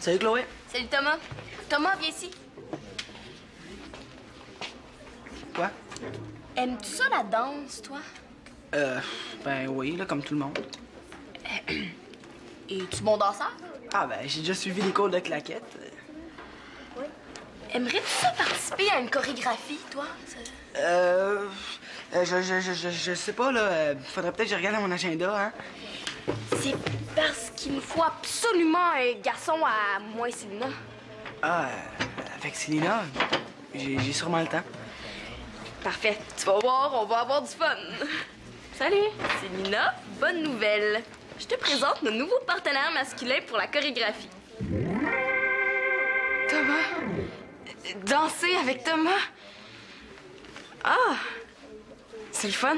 Salut, Chloé. Salut, Thomas. Thomas, viens ici. Quoi? Aimes-tu ça, la danse, toi? Ben oui, là, comme tout le monde. Es-tu bon danseur? Ah, ben, j'ai déjà suivi les cours de claquettes. Oui. Aimerais-tu ça participer à une chorégraphie, toi? Je sais pas, là. Faudrait peut-être que je regarde mon agenda, hein. C'est parce qu'il me faut absolument un garçon à moi et Célina. Ah, avec Célina, j'ai sûrement le temps. Parfait. Tu vas voir, on va avoir du fun. Salut, Célina. Bonne nouvelle. Je te présente notre nouveau partenaire masculin pour la chorégraphie. Thomas? Danser avec Thomas? Ah! C'est le fun.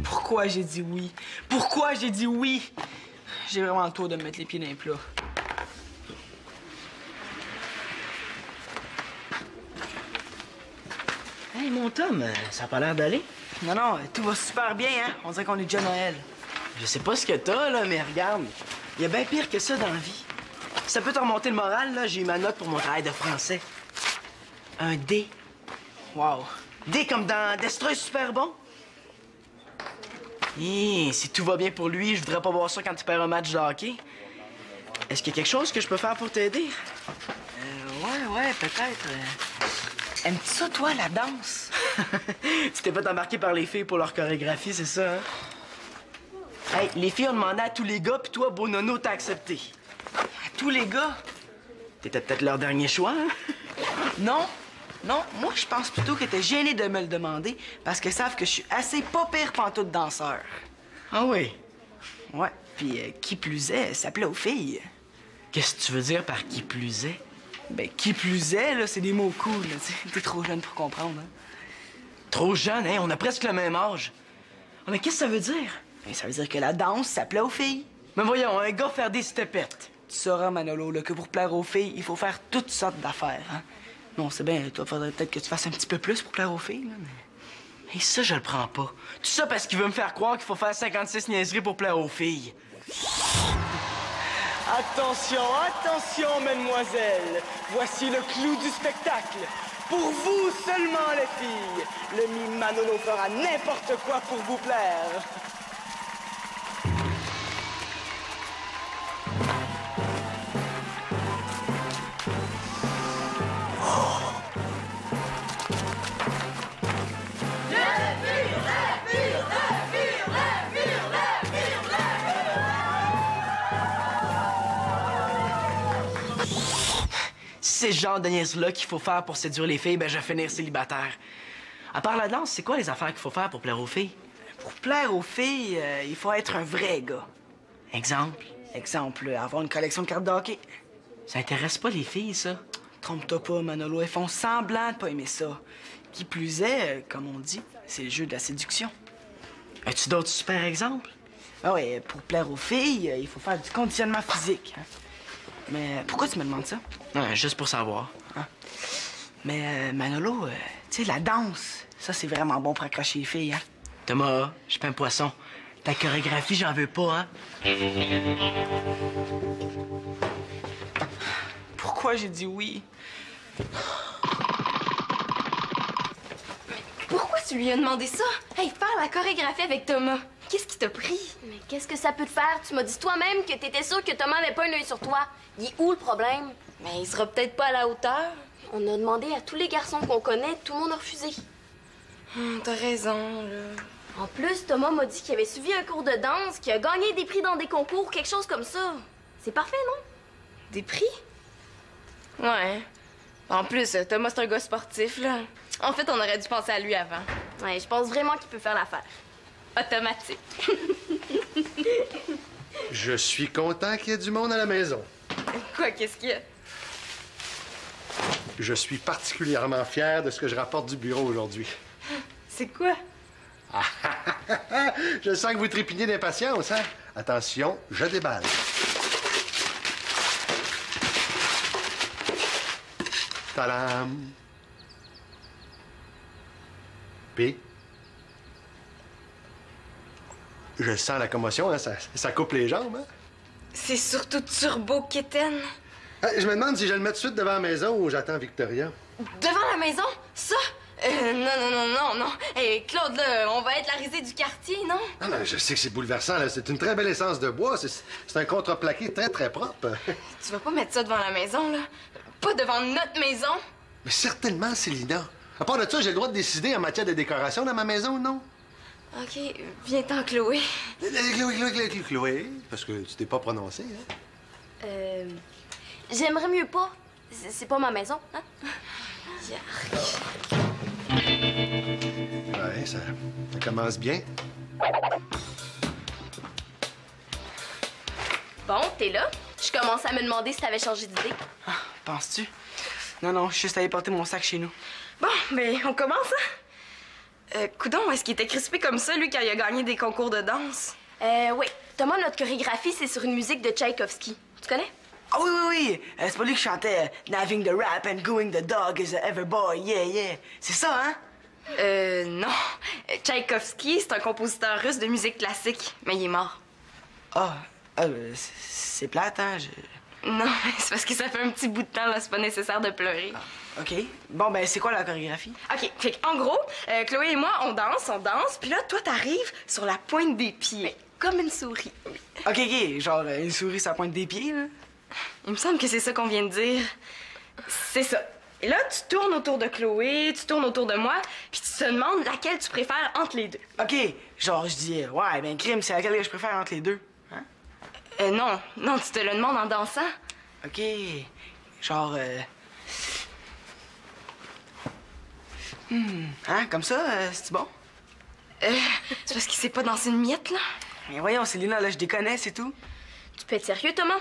Pourquoi j'ai dit oui? Pourquoi j'ai dit oui? J'ai vraiment le tour de me mettre les pieds dans les plats. Hey, mon Tom, ça a pas l'air d'aller? Non, non, tout va super bien, hein? On dirait qu'on est déjà Noël. Je sais pas ce que t'as, là, mais regarde, il y a bien pire que ça dans la vie. Ça peut te remonter le moral, là, j'ai eu ma note pour mon travail de français. Un D. Wow. D comme dans Destroy super bon. Hé, si tout va bien pour lui, je voudrais pas voir ça quand tu perds un match de hockey. Est-ce qu'il y a quelque chose que je peux faire pour t'aider? Ouais, peut-être. Aimes-tu ça, toi, la danse? Tu t'es fait embarquer par les filles pour leur chorégraphie, c'est ça, hein? Hey, les filles ont demandé à tous les gars, puis toi, beau nono, t'as accepté. À tous les gars? T'étais peut-être leur dernier choix, hein? Non. Non, moi, je pense plutôt qu'elle était gênée de me le demander parce qu'elles savent que je suis assez pas pire pantoute danseur. Ah oui? Ouais, puis qui plus est, ça plaît aux filles. Qu'est-ce que tu veux dire par qui plus est? Ben, qui plus est, là, c'est des mots cool, là, tu sais. T'es trop jeune pour comprendre, hein. Trop jeune, hein? On a presque le même âge. Ah, mais qu'est-ce que ça veut dire? Ben, ça veut dire que la danse, ça plaît aux filles. Mais voyons, un gars faire des stepettes. Tu sauras, Manolo, là, que pour plaire aux filles, il faut faire toutes sortes d'affaires, hein. Non, c'est bien, toi, faudrait peut-être que tu fasses un petit peu plus pour plaire aux filles, là, mais... Et ça, je le prends pas. Tout ça parce qu'il veut me faire croire qu'il faut faire 56 niaiseries pour plaire aux filles. Attention, attention, mesdemoiselles. Voici le clou du spectacle. Pour vous seulement, les filles. Le mime Manolo fera n'importe quoi pour vous plaire. Si c'est ce genre de niaiseries-là qu'il faut faire pour séduire les filles, ben je vais finir célibataire. À part la danse, c'est quoi les affaires qu'il faut faire pour plaire aux filles? Pour plaire aux filles, il faut être un vrai gars. Exemple? Exemple, avoir une collection de cartes de hockey. Ça intéresse pas les filles, ça? Trompe-toi pas, Manolo, elles font semblant de pas aimer ça. Qui plus est, comme on dit, c'est le jeu de la séduction. As-tu d'autres super exemples? Ah ouais, pour plaire aux filles, il faut faire du conditionnement physique. Hein. Mais pourquoi tu me demandes ça? Non, juste pour savoir. Ah. Mais Manolo, tu sais, la danse, ça c'est vraiment bon pour accrocher les filles, hein? Thomas, je suis pas un poisson. Ta chorégraphie, j'en veux pas, hein? Pourquoi j'ai dit oui? Pourquoi tu lui as demandé ça? Hey, faire la chorégraphie avec Thomas. Qu'est-ce qui t'a pris? Mais qu'est-ce que ça peut te faire? Tu m'as dit toi-même que t'étais sûre que Thomas n'avait pas un œil sur toi. Il est où le problème? Mais il sera peut-être pas à la hauteur. On a demandé à tous les garçons qu'on connaît, tout le monde a refusé. T'as raison, là. En plus, Thomas m'a dit qu'il avait suivi un cours de danse, qu'il a gagné des prix dans des concours, quelque chose comme ça. C'est parfait, non? Des prix? Ouais. En plus, Thomas, c'est un gars sportif, là. En fait, on aurait dû penser à lui avant. Ouais, je pense vraiment qu'il peut faire l'affaire. Automatique. Je suis content qu'il y ait du monde à la maison. Quoi, qu'est-ce qu'il y a? Je suis particulièrement fier de ce que je rapporte du bureau aujourd'hui. C'est quoi? Je sens que vous trépignez d'impatience, hein? Attention, je déballe. Tadam! Puis, je sens la commotion, hein? Ça coupe les jambes, hein? C'est surtout turbo kitten. Je me demande si je le mets tout de suite devant la maison ou j'attends Victoria. Devant la maison? Ça? Non. Hey, Claude, là, on va être la risée du quartier, non? Non, je sais que c'est bouleversant, là. C'est une très belle essence de bois. C'est un contreplaqué très, très propre. Tu vas pas mettre ça devant la maison, là? Pas devant notre maison? Mais certainement, Célina. À part de ça, j'ai le droit de décider en matière de décoration dans ma maison, non? OK, viens-t'en, Chloé. Chloé, parce que tu t'es pas prononcée, hein? J'aimerais mieux pas. C'est pas ma maison, hein? Ouais, ça commence bien. Bon, t'es là. Je commençais à me demander si t'avais changé d'idée. Ah, penses-tu? Non, je suis juste allé porter mon sac chez nous. Bon, ben, on commence, hein? Coudon, est-ce qu'il était crispé comme ça, lui, quand il a gagné des concours de danse? Oui. Thomas, notre chorégraphie, c'est sur une musique de Tchaïkovski. Tu connais? Ah oui. C'est pas lui qui chantait Naving the rap and going the dog is a ever boy, yeah. C'est ça, hein? Non. Tchaïkovski, c'est un compositeur russe de musique classique, mais il est mort. C'est plate, hein? Non, c'est parce que ça fait un petit bout de temps, là, c'est pas nécessaire de pleurer. OK. Bon, ben, c'est quoi la chorégraphie? OK, fait en gros, Chloé et moi, on danse, puis là, toi, t'arrives sur la pointe des pieds. Comme une souris. Oui. OK. Genre, une souris, ça pointe des pieds, là? Il me semble que c'est ça qu'on vient de dire. C'est ça. Et là, tu tournes autour de Chloé, tu tournes autour de moi, puis tu te demandes laquelle tu préfères entre les deux. OK. Genre, je dis, ouais, ben, crime, c'est laquelle que je préfère entre les deux, hein? Non, tu te le demandes en dansant. OK. Genre, Hein, comme ça, c'est bon? C'est parce qu'il sait pas danser une miette, là? Mais voyons, Célina, là, je déconne, c'est tout. Tu peux être sérieux, Thomas?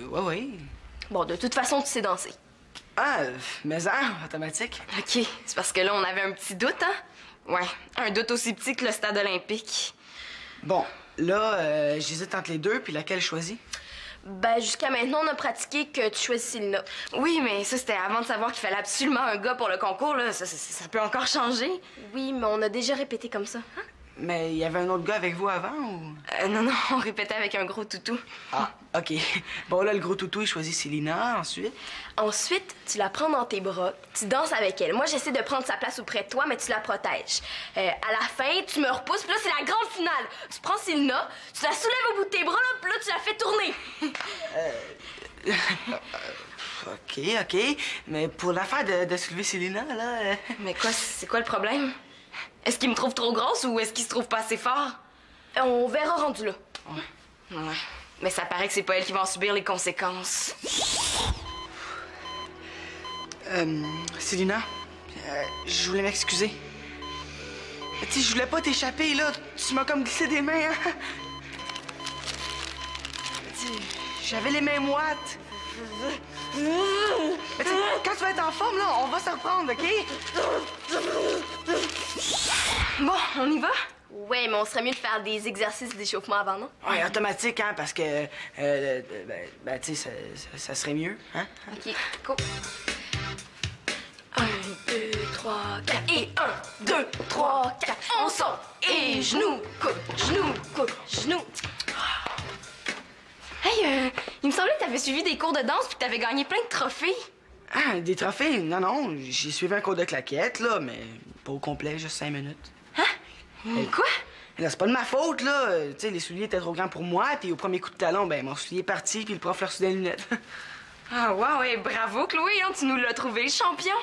Ouais. Bon, de toute façon, tu sais danser. Ah, mais automatique. OK, c'est parce que là, on avait un petit doute, hein? Ouais, un doute aussi petit que le stade olympique. Bon, là, j'hésite entre les deux, puis laquelle je choisis? Ben, jusqu'à maintenant, on a pratiqué que tu choisis Célina. Oui, mais ça, c'était avant de savoir qu'il fallait absolument un gars pour le concours, là. Ça peut encore changer. Oui, mais on a déjà répété comme ça. Hein? Mais il y avait un autre gars avec vous avant, ou? Non, on répétait avec un gros toutou. Ah, OK. Bon, là, le gros toutou, il choisit Célina, ensuite. Ensuite, tu la prends dans tes bras, tu danses avec elle. Moi, j'essaie de prendre sa place auprès de toi, mais tu la protèges. À la fin, tu me repousses, puis là, c'est la grande finale. Tu prends Célina, tu la soulèves au bout de tes bras, là, puis là, tu la fais tourner. OK. Mais pour l'affaire de soulever Célina, là... Mais quoi, c'est quoi le problème? Est-ce qu'il me trouve trop grosse ou est-ce qu'il se trouve pas assez fort? On verra rendu là. Ouais. Mais ça paraît que c'est pas elle qui va en subir les conséquences. Célina, je voulais m'excuser. Tu sais, je voulais pas t'échapper, là. Tu m'as comme glissé des mains, hein? Tu sais, j'avais les mains moites. Mais tu sais, quand tu vas être en forme, là, on va se reprendre, OK? Bon, on y va? Ouais, mais on serait mieux de faire des exercices d'échauffement avant, non? Ouais, automatique, hein, parce que... tu sais, ça serait mieux, hein? OK, go. 1, 2, 3, 4. Et 1, 2, 3, 4. On sort. Et genoux, coude, genoux. Hey, il me semblait que t'avais suivi des cours de danse puis que t'avais gagné plein de trophées. Ah, des trophées? Non, j'ai suivi un cours de claquettes, là, mais pas au complet, juste 5 minutes. Quoi? Là, c'est pas de ma faute, là. Tu sais, les souliers étaient trop grands pour moi, puis au premier coup de talon, ben, mon soulier est parti, puis le prof l'a reçu des lunettes. Ah, wow, ouais, bravo, Chloé, hein, tu nous l'as trouvé, le champion.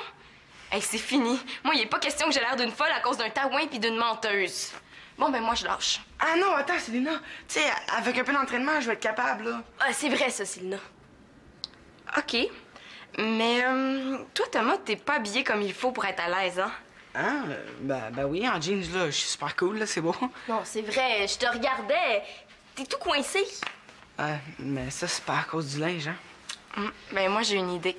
Hey, c'est fini. Moi, il est pas question que j'ai l'air d'une folle à cause d'un taouin puis d'une menteuse. Bon, ben, moi, je lâche. Ah non, attends, Célina. Tu sais, avec un peu d'entraînement, je vais être capable, là. Ah, c'est vrai, ça, Célina. OK. Mais, toi, Thomas, t'es pas habillé comme il faut pour être à l'aise, hein? Hein? Ben oui, en jeans, là, je suis super cool, là, c'est beau. Non, c'est vrai, je te regardais. T'es tout coincé. Mais ça, c'est pas à cause du linge, hein? Ben, moi, j'ai une idée.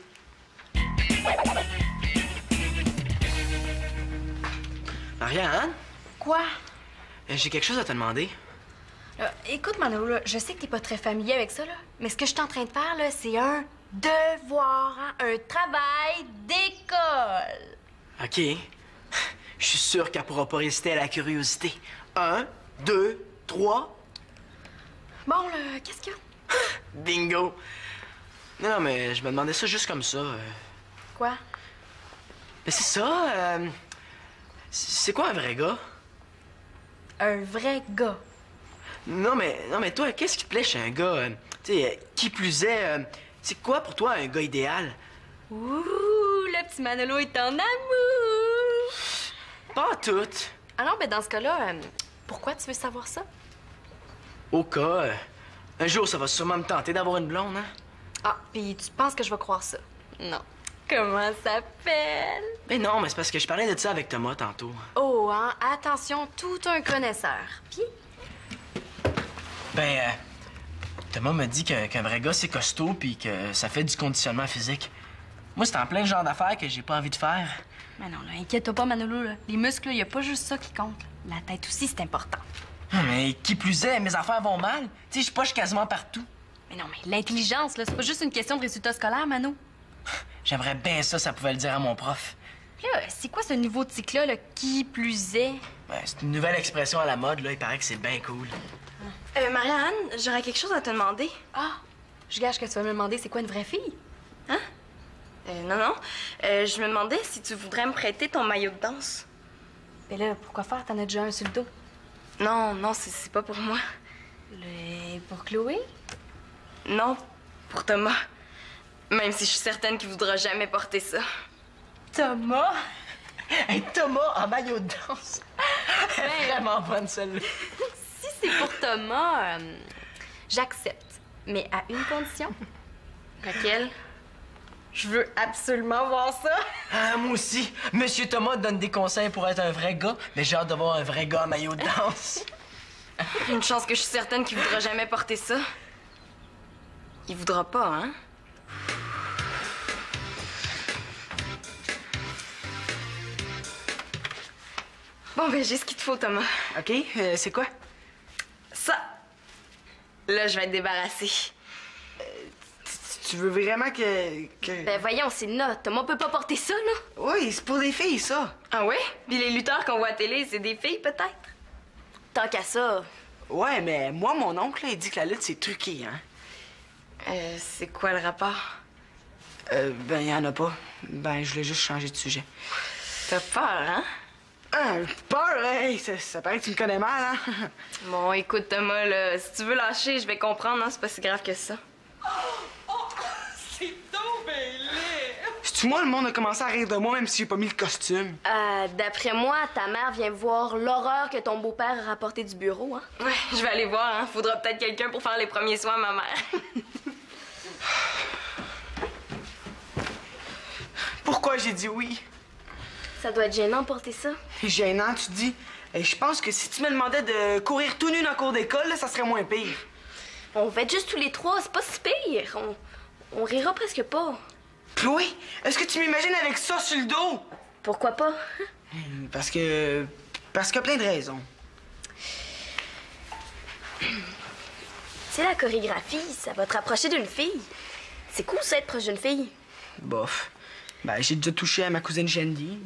Marianne, Quoi? j'ai quelque chose à te demander. Écoute, Manolo, là, je sais que t'es pas très familier avec ça, là, mais ce que je suis en train de faire, là, c'est un devoir, hein, un travail d'école. OK. Je suis sûr qu'elle pourra pas résister à la curiosité. 1, 2, 3. Bon, là, qu'est-ce qu'il y a? Bingo! Non, mais je me demandais ça juste comme ça. Quoi? Mais c'est ça, c'est quoi un vrai gars? Un vrai gars. Non, mais toi, qu'est-ce qui te plaît chez un gars? Tu sais, qui plus est, c'est quoi pour toi un gars idéal? Ouh, le petit Manolo est en amour! Pas tout. Ah non, ben dans ce cas-là, pourquoi tu veux savoir ça? Au cas, un jour, ça va sûrement me tenter d'avoir une blonde, hein? Ah, puis tu penses que je vais croire ça? Non. Comment ça s'appelle? Ben non, mais c'est parce que je parlais de ça avec Thomas tantôt. Oh, hein, attention, tout un connaisseur. Puis? Ben, Thomas m'a dit qu'un vrai gars, c'est costaud puis que ça fait du conditionnement physique. Moi, c'est en plein le genre d'affaires que j'ai pas envie de faire. Mais non, là, inquiète-toi pas, Manolo, là. Les muscles, il y a pas juste ça qui compte. La tête aussi, c'est important. Mais qui plus est, mes affaires vont mal. Tu sais, je poche quasiment partout. Mais non, mais l'intelligence, là, c'est pas juste une question de résultats scolaires, Mano. J'aimerais bien ça pouvait le dire à mon prof. Là, c'est quoi ce nouveau tic-là, là, qui plus est? Ben, c'est une nouvelle expression à la mode, là. Il paraît que c'est bien cool. Marianne, j'aurais quelque chose à te demander. Ah, je gâche que tu vas me demander c'est quoi une vraie fille? Hein? Non. Je me demandais si tu voudrais me prêter ton maillot de danse. Ben là, pourquoi faire? T'en as déjà un sur le dos. Non, c'est pas pour moi. Pour Chloé? Non, pour Thomas. Même si je suis certaine qu'il voudra jamais porter ça. Thomas? Hey, Thomas en maillot de danse! Vraiment bonne, celle-là. Si c'est pour Thomas, j'accepte. Mais à une condition. Laquelle? Je veux absolument voir ça. Ah, moi aussi. Monsieur Thomas donne des conseils pour être un vrai gars, mais j'ai hâte de voir un vrai gars en maillot de danse. Une chance que je suis certaine qu'il voudra jamais porter ça. Il voudra pas, hein? Bon, ben, j'ai ce qu'il te faut, Thomas. OK, c'est quoi? Ça! Là, je vais être débarrassée. Tu veux vraiment que... Ben voyons, c'est Nat. Thomas peut pas porter ça, là. Oui, c'est pour les filles, ça. Ah ouais? Puis les lutteurs qu'on voit à télé, c'est des filles, peut-être? Tant qu'à ça. Ouais, mais moi, mon oncle, là, il dit que la lutte, c'est truqué, hein? C'est quoi le rapport? Ben, y en a pas. Ben, je voulais juste changer de sujet. T'as peur, hein? Ah, peur, hey, ça paraît que tu me connais mal, hein? Bon, écoute, Thomas, là, si tu veux lâcher, je vais comprendre, hein? C'est pas si grave que ça. C'est donc bien laid! C'est-tu moi, le monde a commencé à rire de moi, même si j'ai pas mis le costume? D'après moi, ta mère vient voir l'horreur que ton beau-père a rapporté du bureau, hein? Ouais, je vais aller voir, hein? Faudra peut-être quelqu'un pour faire les premiers soins à ma mère. Pourquoi j'ai dit oui? Ça doit être gênant porter ça. Gênant, tu dis? Et je pense que si tu me demandais de courir tout nu dans le cours d'école, là, ça serait moins pire. On va être juste tous les trois, c'est pas si pire. On rira presque pas. Chloé, est-ce que tu m'imagines avec ça sur le dos? Pourquoi pas? Parce que plein de raisons. Tu sais, la chorégraphie, ça va te rapprocher d'une fille. C'est cool, ça, être proche d'une fille. Bof. Ben, j'ai déjà touché à ma cousine Shandy.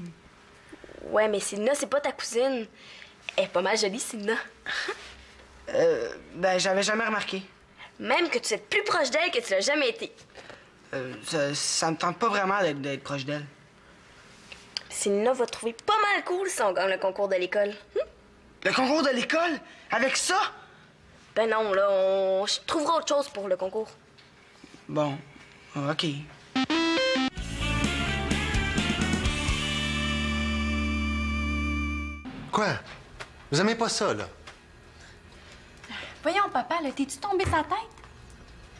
Ouais, mais Sina, c'est pas ta cousine. Elle est pas mal jolie, Sina. Ben, j'avais jamais remarqué. Même que tu es plus proche d'elle que tu l'as jamais été. Ça me tente pas vraiment d'être proche d'elle. Sina va te trouver pas mal cool si on gagne le concours de l'école. Le concours de l'école? Avec ça? Ben non, là, on trouvera autre chose pour le concours. Bon, OK. Quoi? Vous aimez pas ça, là? Voyons, papa, là, t'es-tu tombé sa tête?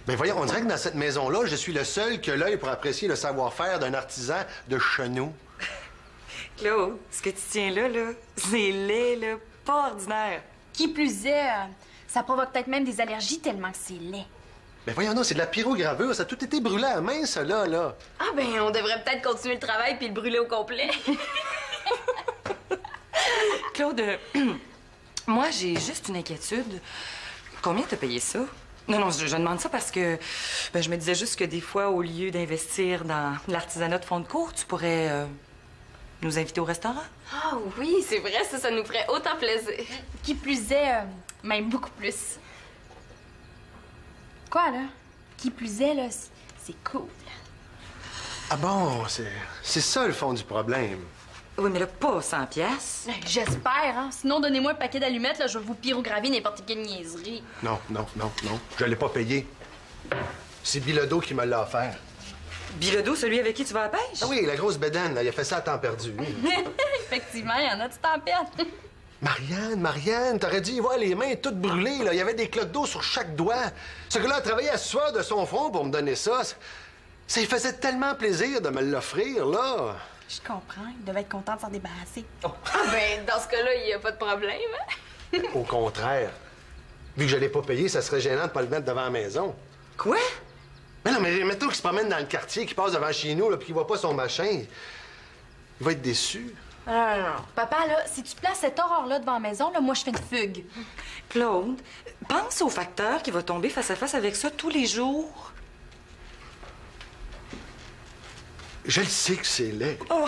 Ben voyons, on dirait que dans cette maison-là, je suis le seul qui a l'œil pour apprécier le savoir-faire d'un artisan de chenou. Claude, ce que tu tiens là, c'est laid, là, pas ordinaire. Qui plus est, ça provoque peut-être même des allergies tellement que c'est laid. Ben voyons, non, c'est de la pyrogravure. Ça a tout été brûlé à la main, ça, là. Ah ben, on devrait peut-être continuer le travail puis le brûler au complet. Claude, moi, j'ai juste une inquiétude. Combien t'as payé ça? Non, je demande ça parce que je me disais juste que des fois, au lieu d'investir dans l'artisanat de fond de cours, tu pourrais nous inviter au restaurant. Ah oui, c'est vrai, ça nous ferait autant plaisir. Qui plus est, même beaucoup plus. Quoi, là? Qui plus est, là, c'est cool. Ah bon, c'est ça le fond du problème. Oui, mais là, pas 100 piastres. J'espère, hein? Sinon, donnez-moi un paquet d'allumettes, là, je vais vous pyrograver n'importe quelle niaiserie. Non. Je l'ai pas payé. C'est Bilodeau qui me l'a offert. Bilodeau, celui avec qui tu vas à la pêche? Ah oui, la grosse bédaine, là, il a fait ça à temps perdu. Effectivement, il y en a du tempête. Marianne, t'aurais dû y voir les mains toutes brûlées, là. Il y avait des cloques d'eau sur chaque doigt. Ce gars-là a travaillé à sueur de son front pour me donner ça. Ça lui faisait tellement plaisir de me l'offrir, là. Je comprends, il devait être content de s'en débarrasser. Ah ben, dans ce cas-là, il n'y a pas de problème. Au contraire. Vu que je l'ai pas payé, ça serait gênant de pas le mettre devant la maison. Quoi? Mais non, mais mettons qu'il se promène dans le quartier, qu'il passe devant chez nous, là, puis qu'il voit pas son machin. Il va être déçu. Non. Papa, là, si tu places cette horreur-là devant la maison, là, moi, je fais une fugue. Claude, pense au facteur qui va tomber face à face avec ça tous les jours. Je le sais que c'est laid. Oh.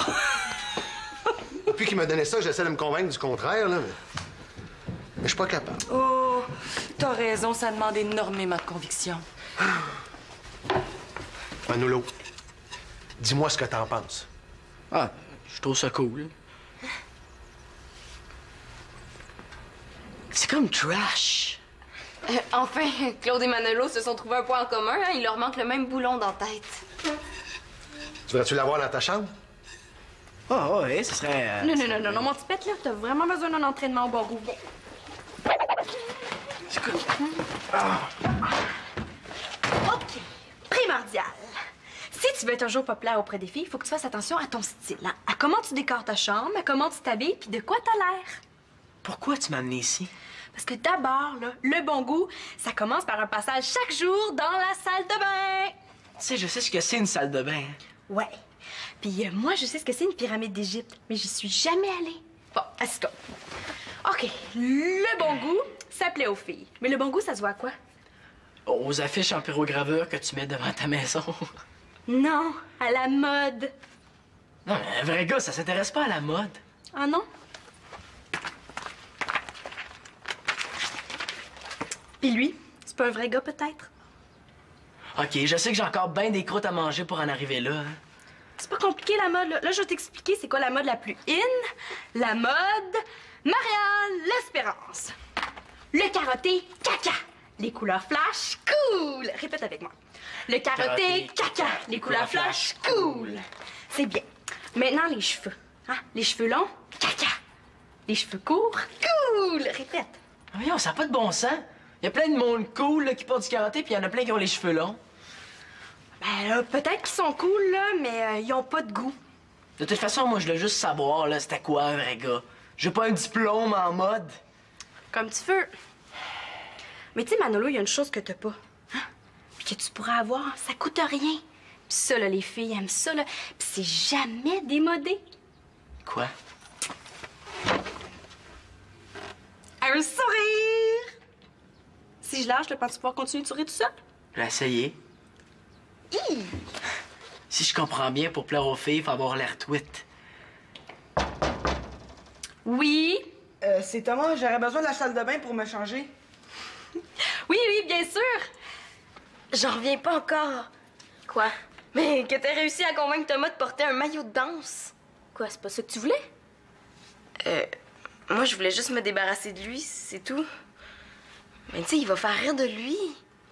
Depuis qu'il m'a donné ça, j'essaie de me convaincre du contraire, là, mais je suis pas capable. Oh, t'as raison, ça demande énormément de conviction. Manolo, dis-moi ce que t'en penses. Ah, je trouve ça cool. C'est comme trash. Enfin, Claude et Manolo se sont trouvés un point en commun. Hein? Il leur manque le même boulon dans la tête. Tu voudrais-tu l'avoir dans ta chambre? Ah, ouais, ce serait... Non, mon petit pète, là, t'as vraiment besoin d'un entraînement au bon goût. C'est cool. OK. Primordial. Si tu veux être un jour populaire auprès des filles, il faut que tu fasses attention à ton style, hein? À comment tu décores ta chambre, à comment tu t'habilles, puis de quoi t'as l'air. Pourquoi tu m'as amené ici? Parce que d'abord, là, le bon goût, ça commence par un passage chaque jour dans la salle de bain. Tu sais, je sais ce que c'est une salle de bain. Ouais. Puis moi, je sais ce que c'est une pyramide d'Égypte, mais j'y suis jamais allée. Bon, assis-toi. OK. Le bon goût, ça plaît aux filles. Mais le bon goût, ça se voit à quoi? Aux affiches en pyrogravure que tu mets devant ta maison. Non, à la mode. Non, mais un vrai gars, ça s'intéresse pas à la mode. Ah non? Puis lui, c'est pas un vrai gars, peut-être? OK, je sais que j'ai encore bien des croûtes à manger pour en arriver là. Hein. C'est pas compliqué, la mode. Là, je vais t'expliquer c'est quoi la mode la plus in. La mode Marianne L'Espérance. Le carotté, caca. Les couleurs flash, cool. Répète avec moi. Le carotté, caca. Les couleurs flash, cool. C'est bien. Maintenant, les cheveux. Hein? Les cheveux longs, caca. Les cheveux courts, cool. Répète. Ah, voyons, ça n'a pas de bon sens. Il y a plein de monde cool là, qui porte du karaté, puis il y en a plein qui ont les cheveux longs. Ben là, peut-être qu'ils sont cool, là, mais ils ont pas de goût. De toute façon, moi, je voulais juste savoir, là, c'était quoi un vrai gars. J'ai pas un diplôme en mode. Comme tu veux. Mais tu sais, Manolo, il y a une chose que t'as pas. Hein? Puis que tu pourrais avoir, ça coûte rien. Puis ça, là, les filles aiment ça, là. Puis c'est jamais démodé. Quoi? Un sourire! Si je lâche, penses-tu pouvoir continuer de sourire tout seul? Je vais essayer. Si je comprends bien, pour plaire aux filles, il faut avoir l'air tweet. Oui? C'est Thomas, j'aurais besoin de la salle de bain pour me changer. Oui, bien sûr! J'en reviens pas encore. Quoi? Mais que t'aies réussi à convaincre Thomas de porter un maillot de danse. Quoi, c'est pas ça que tu voulais? Moi, je voulais juste me débarrasser de lui, c'est tout. Mais tu sais, il va faire rire de lui.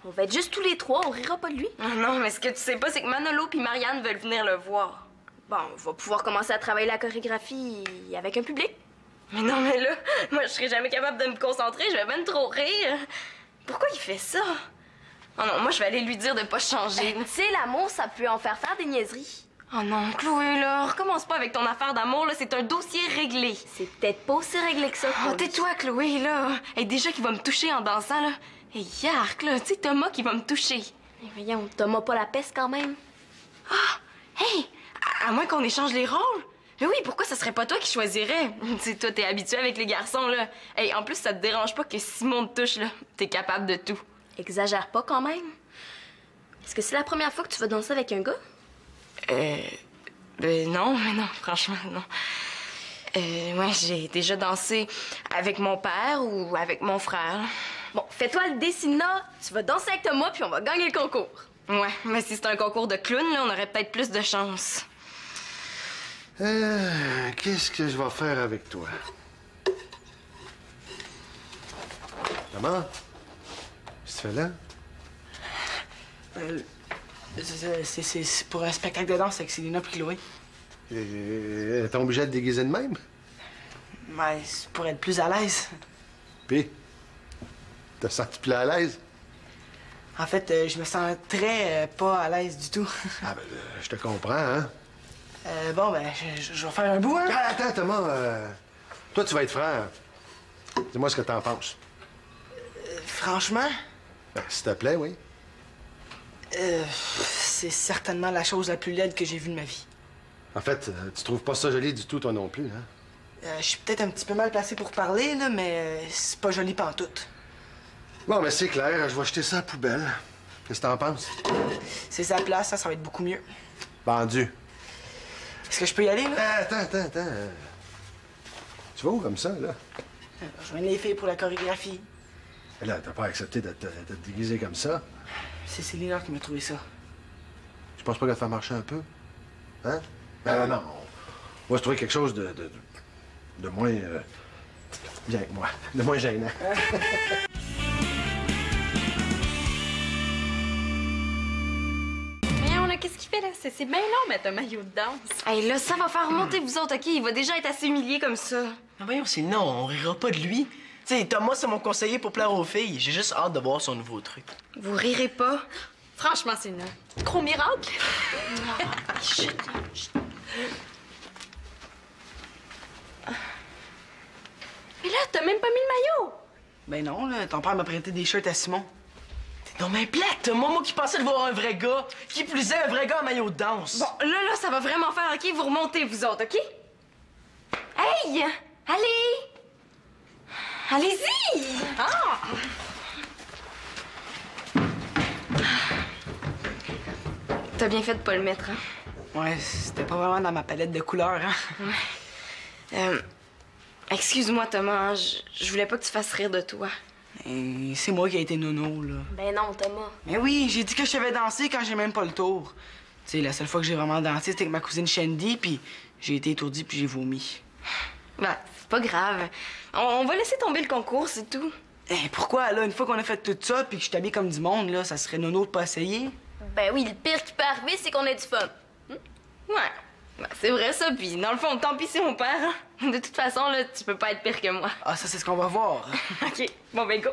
On va être juste tous les trois, on rira pas de lui. Ah non, mais ce que tu sais pas, c'est que Manolo puis Marianne veulent venir le voir. Bon, on va pouvoir commencer à travailler la chorégraphie avec un public. Mais non, mais là, moi, je serais jamais capable de me concentrer, je vais même trop rire. Pourquoi il fait ça? Oh non, moi, je vais aller lui dire de pas changer. Tu sais, l'amour, ça peut en faire des niaiseries. Oh non, Chloé, là, recommence pas avec ton affaire d'amour, là, c'est un dossier réglé. C'est peut-être pas aussi réglé que ça. Oh, pour lui. tais-toi, Chloé, là. Hey, déjà qu'il va me toucher en dansant, là. Hey, yark, là, tu sais, Thomas qui va me toucher. Mais voyons, Thomas pas la peste quand même. Ah! Hey! À moins qu'on échange les rôles. Mais oui, pourquoi ça serait pas toi qui choisirais? Tu sais, toi, t'es habitué avec les garçons, là. Hey, en plus, ça te dérange pas que Simon te touche, là. T'es capable de tout. Exagère pas quand même. Est-ce que c'est la première fois que tu vas danser avec un gars? Non, mais non, franchement, non. Ouais, j'ai déjà dansé avec mon père ou avec mon frère. Bon, fais-toi le Dessina, tu vas danser avec Thomas puis on va gagner le concours. Ouais, mais si c'est un concours de clown, là, on aurait peut-être plus de chance. Qu'est-ce que je vais faire avec toi? Maman? Qu'est-ce que tu fais là? C'est pour un spectacle de danse avec Célina et Chloé. T'es obligé de te déguiser de même? Ouais, c'est pour être plus à l'aise. Puis, t'as senti plus à l'aise? En fait, je me sens très pas à l'aise du tout. Ah, ben, je te comprends, hein? Bon, ben, je vais faire un bout, hein? Ah, attends, Thomas, toi, tu vas être frère. Dis-moi ce que t'en penses. Franchement, Ben, s'il te plaît, oui. c'est certainement la chose la plus laide que j'ai vue de ma vie. En fait, tu trouves pas ça joli du tout, toi non plus, hein? Je suis peut-être un petit peu mal placé pour parler, là, mais c'est pas joli pantoute. Bon, mais c'est clair, je vais jeter ça à la poubelle. Qu'est-ce que t'en penses? C'est sa place, ça va être beaucoup mieux. Vendu. Est-ce que je peux y aller, là? Attends. Tu vas où comme ça, là? Je joins les filles pour la chorégraphie. Et là, t'as pas accepté de te déguiser comme ça? C'est Célina qui m'a trouvé ça. Tu penses pas qu'elle te fait marcher un peu? Hein? Ben non. On va se trouver quelque chose de moins... bien que moi. De moins gênant. Voyons, là, qu'est-ce qu'il fait, là? C'est bien long, mettre un maillot de danse. Hey, là, ça va faire remonter vous autres, OK? Il va déjà être assez humilié comme ça. Ah, voyons, Célina, on rira pas de lui. Tu sais, Thomas, c'est mon conseiller pour plaire aux filles. J'ai juste hâte de voir son nouveau truc. Vous rirez pas? Franchement, c'est une gros miracle. Mais là, t'as même pas mis le maillot. Ben non, là, ton père m'a prêté des shirts à Simon. T'es non, mais plate, moi qui pensais de voir un vrai gars. Qui plus est, un vrai gars en maillot de danse. Bon, là, ça va vraiment faire, OK? Vous remontez, vous autres, OK? Hey! Allez! Allez-y! Ah! T'as bien fait de pas le mettre, hein? Ouais, c'était pas vraiment dans ma palette de couleurs, hein. Excuse-moi, Thomas, hein, je voulais pas que tu fasses rire de toi. Et c'est moi qui ai été nono, là. Ben non, Thomas. Mais oui, j'ai dit que je savais danser quand j'ai même pas le tour. Tu sais, la seule fois que j'ai vraiment dansé, c'était avec ma cousine Shandy, puis j'ai été étourdi puis j'ai vomi. Ben, c'est pas grave. On va laisser tomber le concours, c'est tout. Pourquoi, là, une fois qu'on a fait tout ça, puis que je suis habillé comme du monde, là, ça serait nono de pas essayer? Ben oui, le pire qui peut arriver, c'est qu'on ait du fun. Ouais. Ben, c'est vrai, ça, puis dans le fond, tant pis c'est mon père. Hein. De toute façon, là, tu peux pas être pire que moi. Ah, ça, c'est ce qu'on va voir. OK. Bon, ben, go.